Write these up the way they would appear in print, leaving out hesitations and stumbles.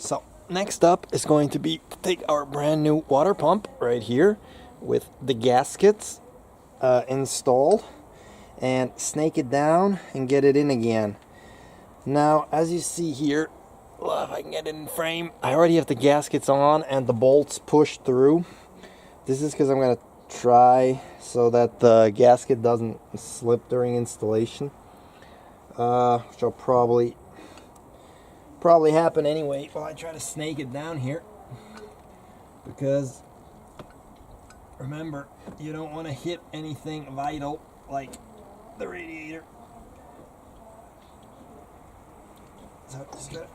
So next up is going to be to take our brand new water pump right here with the gaskets installed and snake it down and get it in again. Now, as you see here, well, if I can get it in frame, I already have the gaskets on and the bolts pushed through. This is because I'm going to try so that the gasket doesn't slip during installation, which will probably happen anyway while I try to snake it down here, because remember, you don't want to hit anything vital like the radiator. So just gotta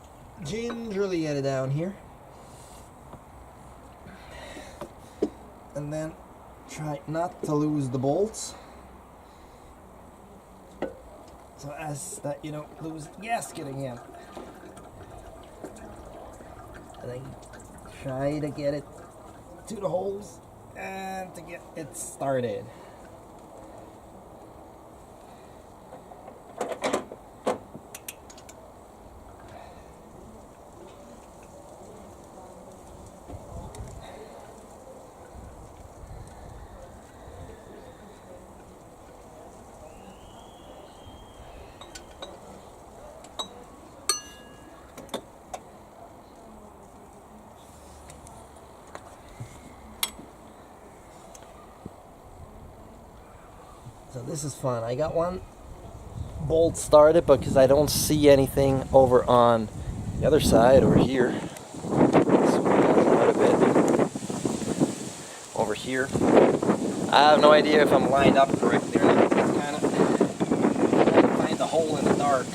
gingerly get it down here, and then try not to lose the bolts, so as that you don't lose the gasket again. And then try to get it to the holes and to get it started. So this is fun. I got one bolt started because I don't see anything over on the other side over here. So out a bit over here. I have no idea if I'm lined up correctly or not. Kind of trying to find the hole in the dark.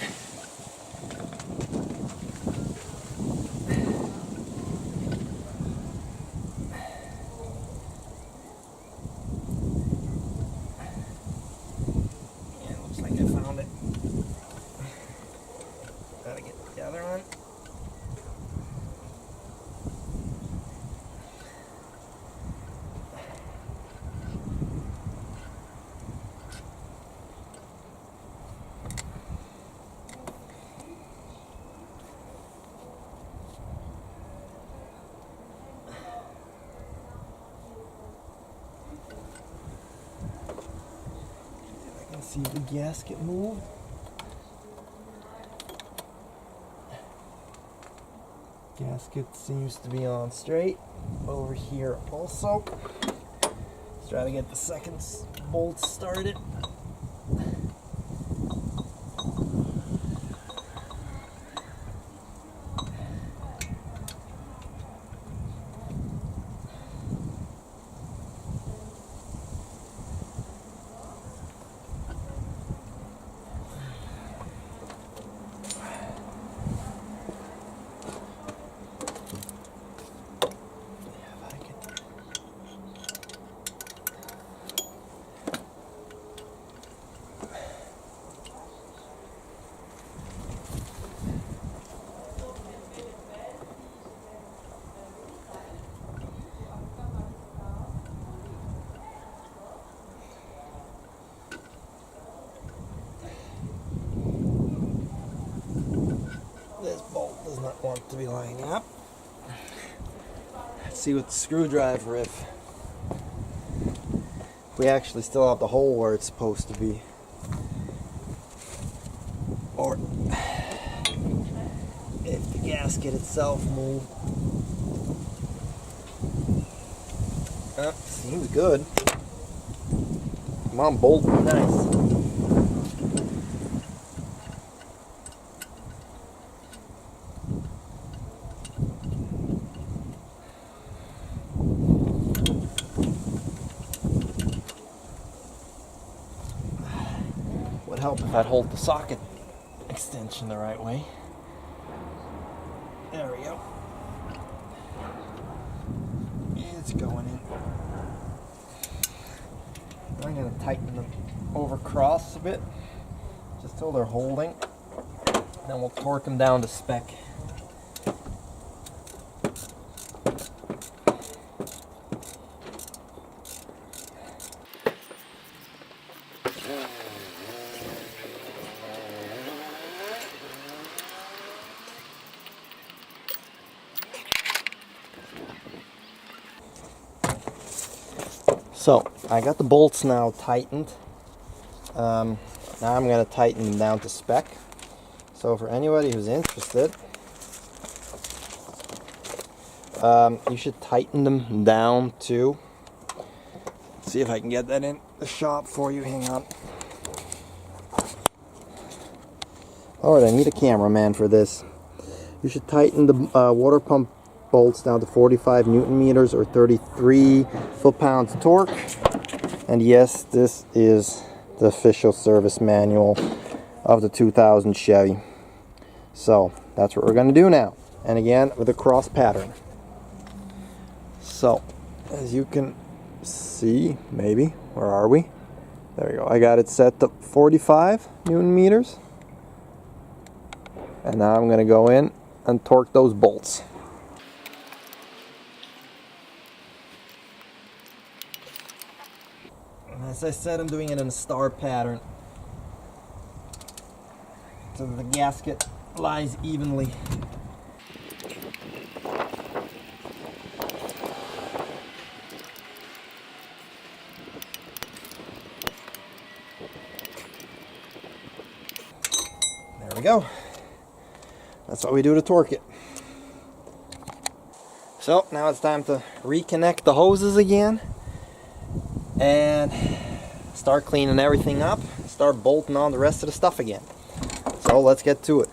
Gotta get the other one. I can see the gasket move. Gasket seems to be on straight over here also. Let's try to get the second bolt started. This bolt does not want to be lining up. Let's see with the screwdriver if we actually still have the hole where it's supposed to be, or if the gasket itself moved. Seems good. Come on, bolt. Nice. Would help if I'd hold the socket extension the right way. There we go. It's going in. I'm going to tighten them over cross a bit, just till they're holding. Then we'll torque them down to spec. So I got the bolts now tightened. Now I'm going to tighten them down to spec. So for anybody who's interested, you should tighten them down to, see if I can get that in the shop for you. Hang on. Alright, I need a cameraman for this. You should tighten the water pump bolts down to 45 Newton meters or 33 foot-pounds torque. And yes, this is the official service manual of the 2000 Chevy. So that's what we're going to do now. And again, with a cross pattern. So, as you can see, maybe, where are we? There we go. I got it set to 45 Newton meters. And now I'm going to go in and torque those bolts. And as I said, I'm doing it in a star pattern, so that the gasket lies evenly. There we go. That's what we do to torque it. So now it's time to reconnect the hoses again and start cleaning everything up, start bolting on the rest of the stuff again. So let's get to it.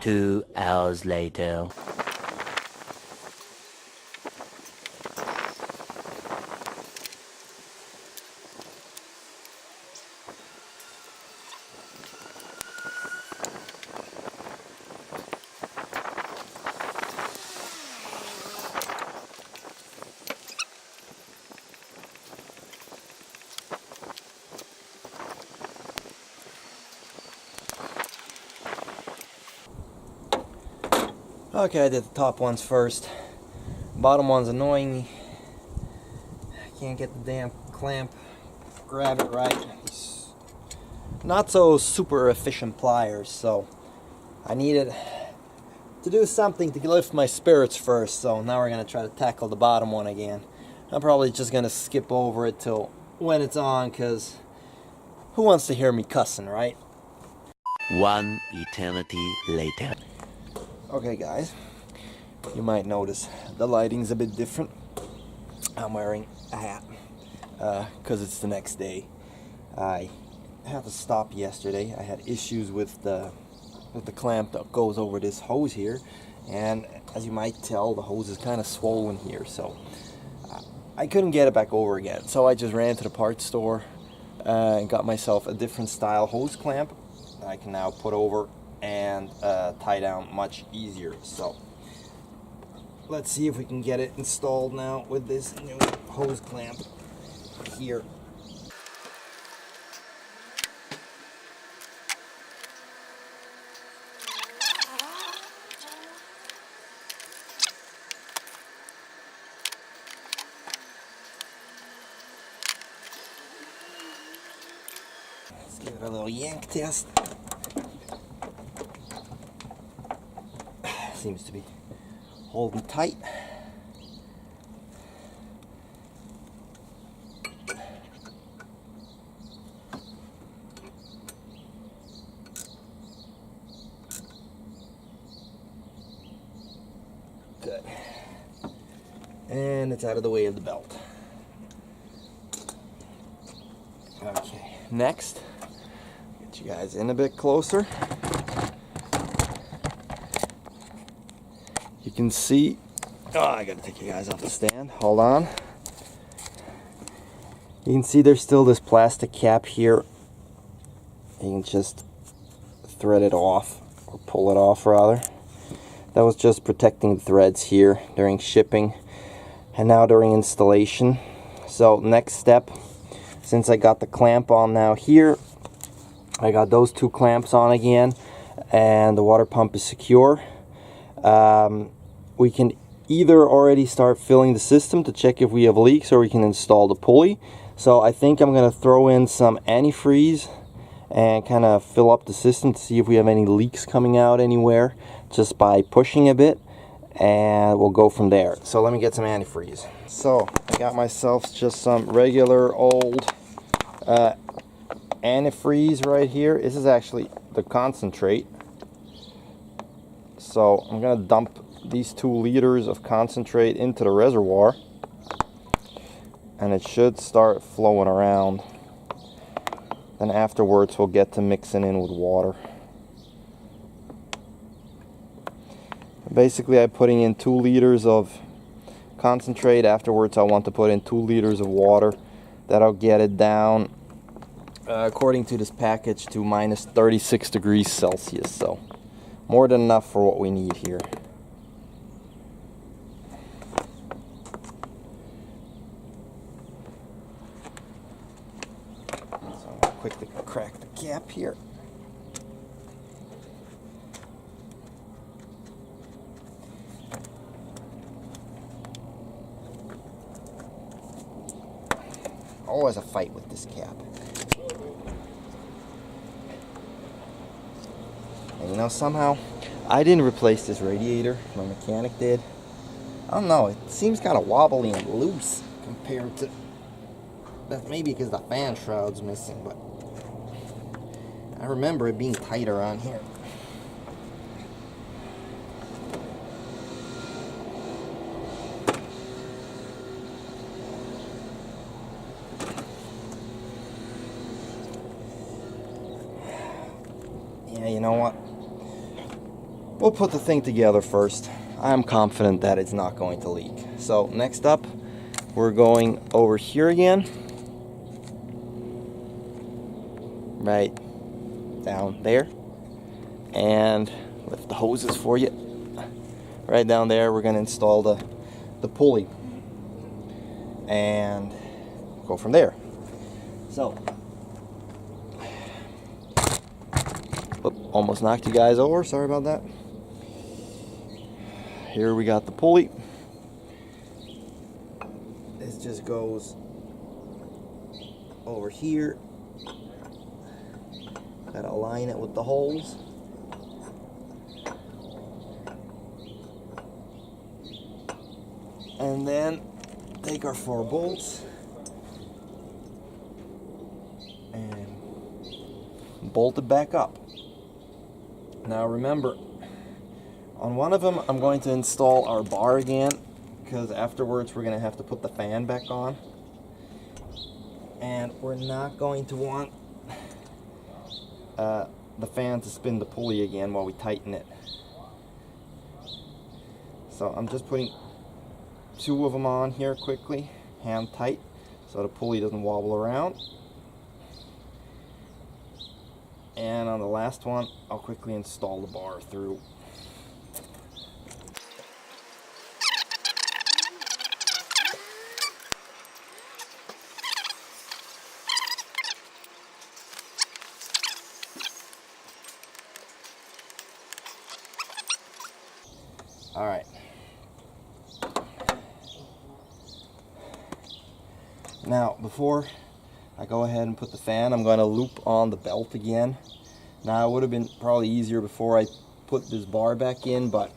Two hours later. Okay, I did the top ones first. Bottom one's annoying me. I can't get the damn clamp, grab it right. Not so super efficient pliers, so I needed to do something to lift my spirits first. So now we're gonna try to tackle the bottom one again. I'm probably just gonna skip over it till when it's on, cause who wants to hear me cussing, right? One eternity later. Okay guys, you might notice the lighting's a bit different. I'm wearing a hat because it's the next day. I had to stop yesterday. I had issues with the clamp that goes over this hose here, and as you might tell, the hose is kind of swollen here, so I couldn't get it back over again. So I just ran to the parts store and got myself a different style hose clamp that I can now put over and tie down much easier. So let's see if we can get it installed now with this new hose clamp here. Let's give it a little yank test. Seems to be holding tight. Good. And it's out of the way of the belt. Okay, next, get you guys in a bit closer. You can see, oh, I gotta take you guys off the stand. Hold on. You can see there's still this plastic cap here. You can just thread it off or pull it off rather. That was just protecting the threads here during shipping and now during installation. So next step, since I got the clamp on now here, I got those two clamps on again and the water pump is secure. We can either already start filling the system to check if we have leaks, or we can install the pulley. So I think I'm going to throw in some antifreeze and kind of fill up the system to see if we have any leaks coming out anywhere just by pushing a bit, and we'll go from there. So let me get some antifreeze. So I got myself just some regular old antifreeze right here. This is actually the concentrate. So I'm gonna dump these 2 liters of concentrate into the reservoir, and it should start flowing around. Then afterwards we'll get to mixing in with water. Basically I'm putting in 2 liters of concentrate. Afterwards I want to put in 2 liters of water. That'll get it down, according to this package, to minus 36 degrees Celsius. So more than enough for what we need here. So I'm going to quickly crack the cap here. Always a fight with this cap. And you know, somehow I didn't replace this radiator. My mechanic did. I don't know, it seems kind of wobbly and loose compared to that. Maybe because the fan shroud's missing, but I remember it being tighter on here. Yeah, you know what? We'll put the thing together first. I'm confident that it's not going to leak. So next up, we're going over here again. Right down there. And lift the hoses for you. Right down there, we're going to install the pulley. And go from there. So, almost knocked you guys over, sorry about that. Here we got the pulley. This just goes over here. Gotta align it with the holes. And then take our 4 bolts and bolt it back up. Now remember, on one of them I'm going to install our bar again, because afterwards we're going to have to put the fan back on. And we're not going to want the fan to spin the pulley again while we tighten it. So I'm just putting 2 of them on here quickly, hand tight, so the pulley doesn't wobble around. And on the last one, I'll quickly install the bar through. All right. Now, before I go ahead and put the fan, I'm going to loop on the belt again. Now, it would have been probably easier before I put this bar back in, but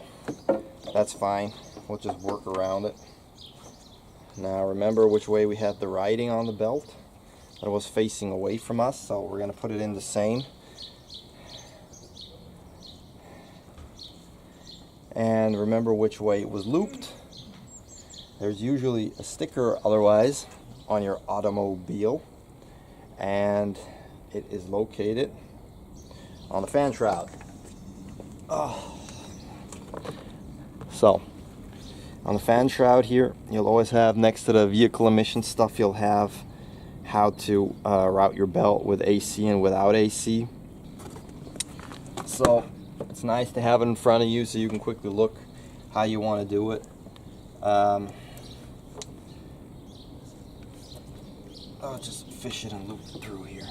that's fine. We'll just work around it. Now, remember which way we had the writing on the belt. It was facing away from us, so we're going to put it in the same. And remember which way it was looped. There's usually a sticker otherwise on your automobile, and it is located on the fan shroud. Oh. So on the fan shroud here, you'll always have, next to the vehicle emission stuff, you'll have how to route your belt with AC and without AC. So It's nice to have it in front of you so you can quickly look how you want to do it. I'll just fish it and loop it through here.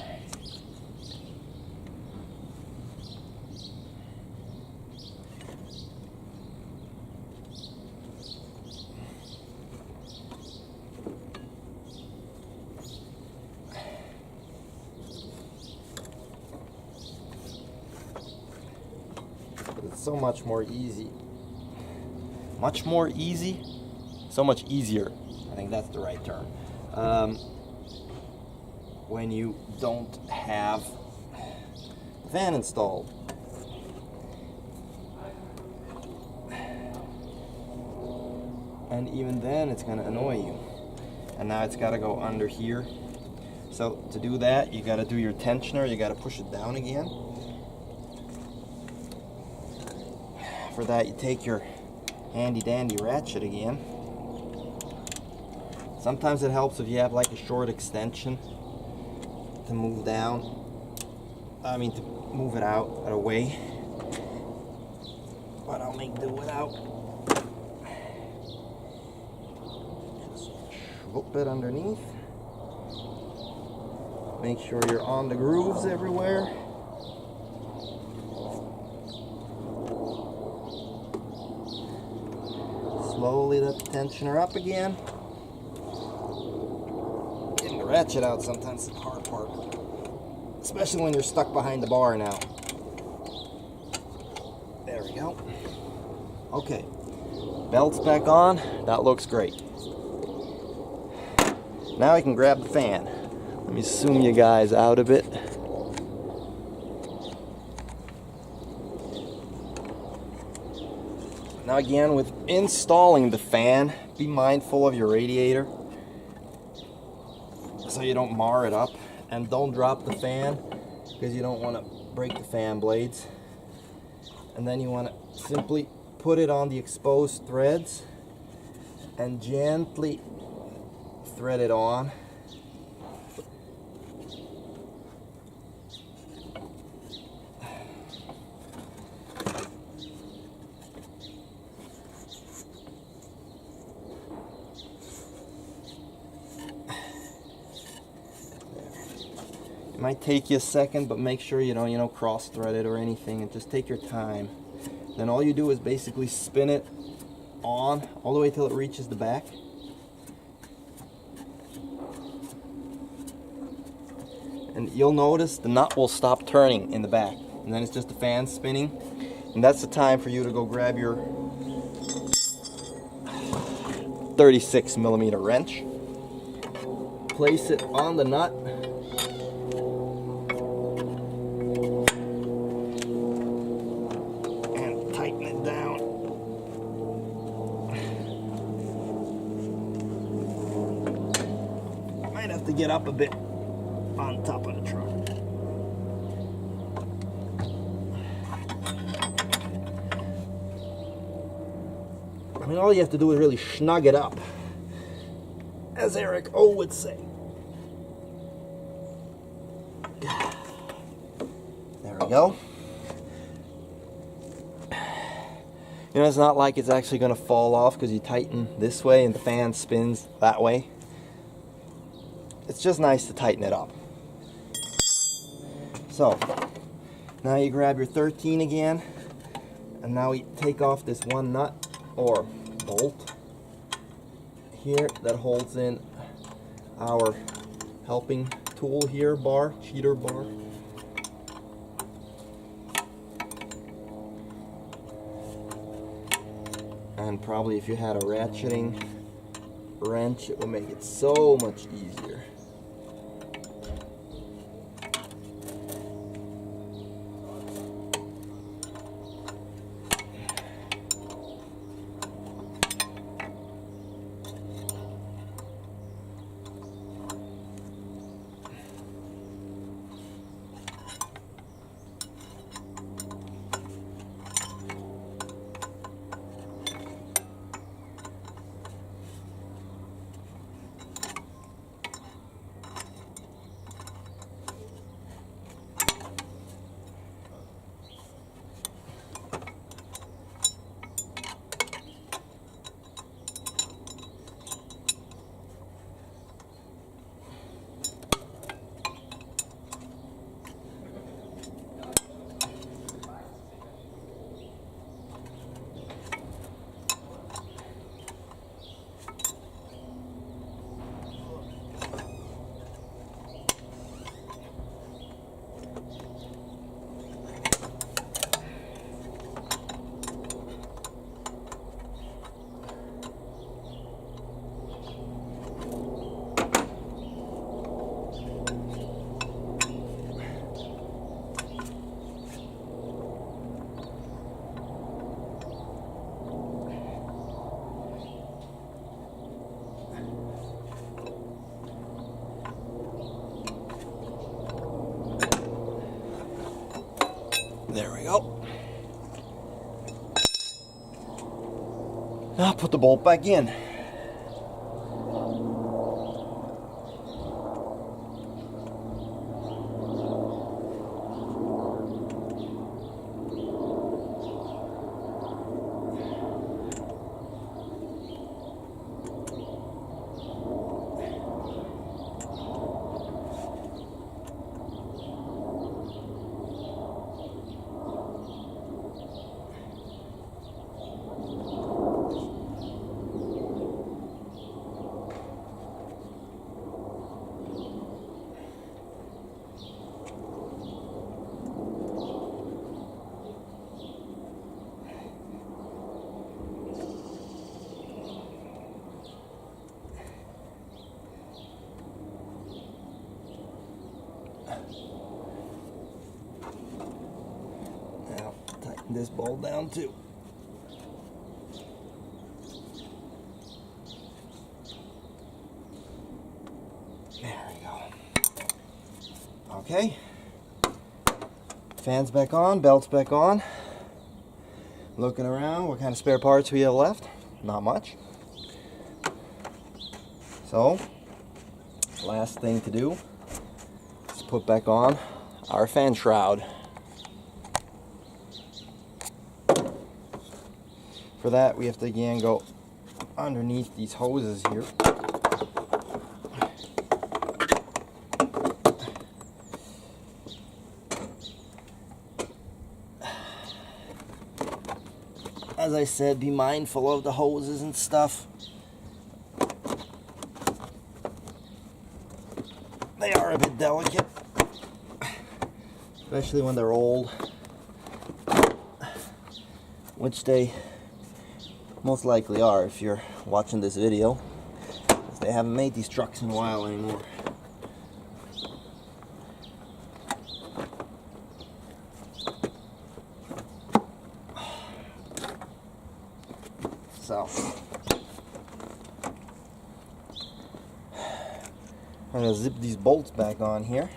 It's so much more easy. Much more easy? So much easier. I think that's the right term. When you don't have the fan installed. And even then it's going to annoy you. And now it's got to go under here. So to do that, you got to do your tensioner, you got to push it down again. For that, you take your handy dandy ratchet again. Sometimes it helps if you have like a short extension to move down. To move it out of the way. But I'll make do without. Just swoop it underneath. Make sure you're on the grooves everywhere. Slowly let the tensioner up again. Getting the ratchet out sometimes is the hard part. Especially when you're stuck behind the bar now. There we go. Okay. Belt's back on. That looks great. Now I can grab the fan. Let me zoom you guys out a bit. Now again, with installing the fan, be mindful of your radiator so you don't mar it up, and don't drop the fan because you don't want to break the fan blades. And then you want to simply put it on the exposed threads and gently thread it on. It might take you a second, but make sure you don't, cross thread it or anything, and just take your time. Then all you do is basically spin it on all the way till it reaches the back. And you'll notice the nut will stop turning in the back, and then it's just the fan spinning. And that's the time for you to go grab your 36mm wrench, place it on the nut, and tighten it down. Might have to get up a bit on top of the truck. All you have to do is really snug it up, as Eric O would say. There we go. It's not like it's actually going to fall off because you tighten this way and the fan spins that way. It's just nice to tighten it up. So, now you grab your 13 again, and now we take off this one nut or bolt here that holds in our helping tool here, cheater bar. And probably if you had a ratcheting wrench, it will make it so much easier. I'll put the bolt back in. Now tighten this bolt down too. There we go. Okay. Fans back on, belts back on. Looking around, what kind of spare parts we have left? Not much. So, last thing to do is put back on our fan shroud. For that, we have to again go underneath these hoses here. As I said, be mindful of the hoses and stuff. They are a bit delicate, especially when they're old, which they most likely are if you're watching this video, because they haven't made these trucks in a while anymore. So, I'm going to zip these bolts back on here.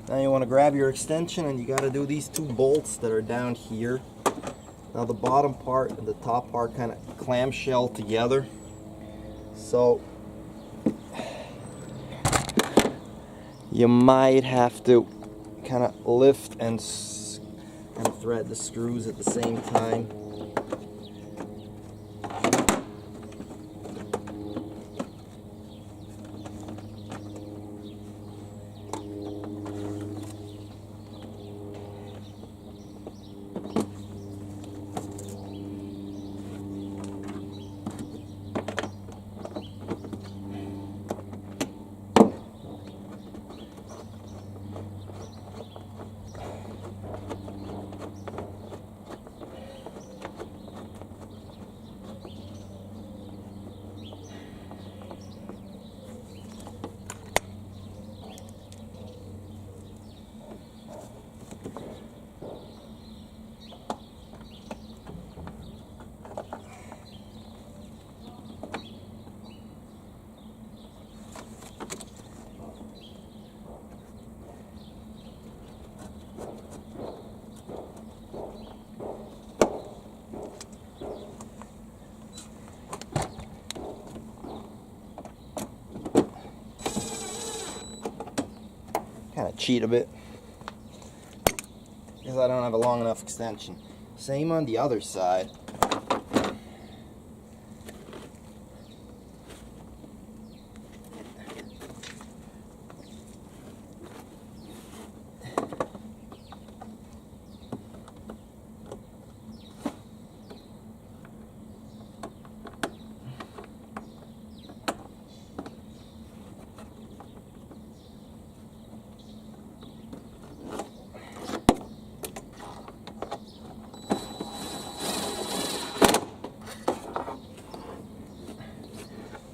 Now you want to grab your extension and you got to do these two bolts that are down here. Now the bottom part and the top part kind of clamshell together. So you might have to kind of lift and thread the screws at the same time. kind of cheat a bit because I don't have a long enough extension. Same on the other side.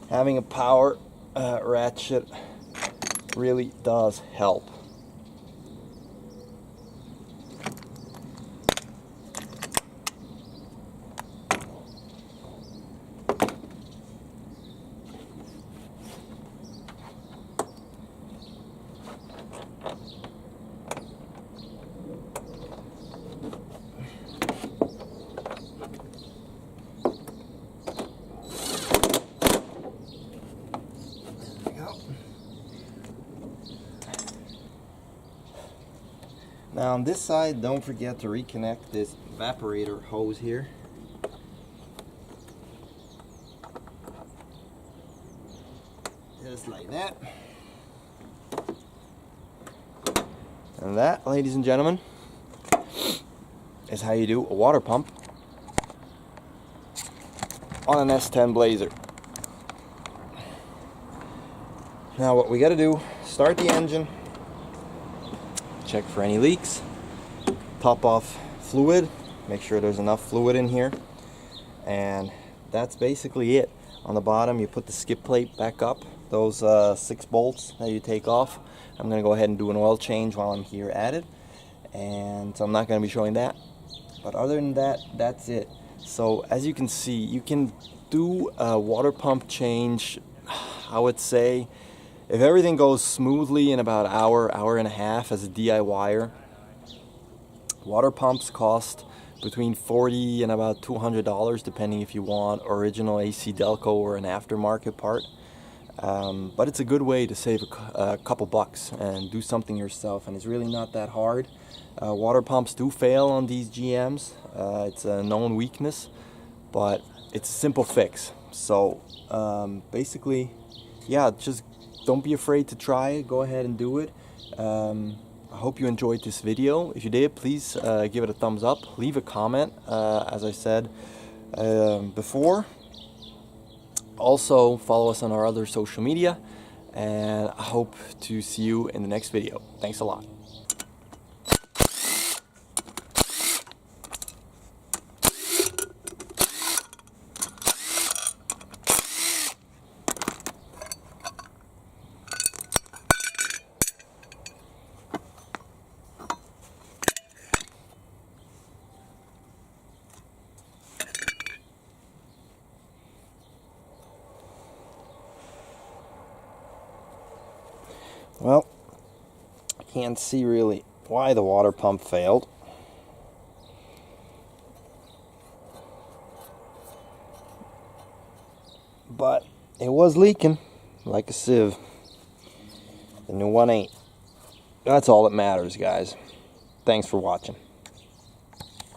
Having a power ratchet really does help. Now on this side, don't forget to reconnect this evaporator hose here. Just like that. And that, ladies and gentlemen, is how you do a water pump on an S10 Blazer. Now what we got to do, start the engine, check for any leaks, top off fluid, make sure there's enough fluid in here, and that's basically it. On the bottom you put the skip plate back up, those 6 bolts that you take off. I'm going to go ahead and do an oil change while I'm here at it, and so I'm not going to be showing that, but other than that, that's it. So as you can see, you can do a water pump change, I would say, if everything goes smoothly, in about an hour, hour and a half as a DIYer. Water pumps cost between $40 and about $200, depending if you want original AC Delco or an aftermarket part. But it's a good way to save a couple bucks and do something yourself, and it's really not that hard. Water pumps do fail on these GMs. It's a known weakness, but it's a simple fix. So basically, yeah, just don't be afraid to try it. Go ahead and do it. I hope you enjoyed this video. If you did, please give it a thumbs up. Leave a comment, as I said before. Also, follow us on our other social media. And I hope to see you in the next video. Thanks a lot. Well, I can't see really why the water pump failed. But it was leaking like a sieve. The new one ain't. That's all that matters, guys. Thanks for watching.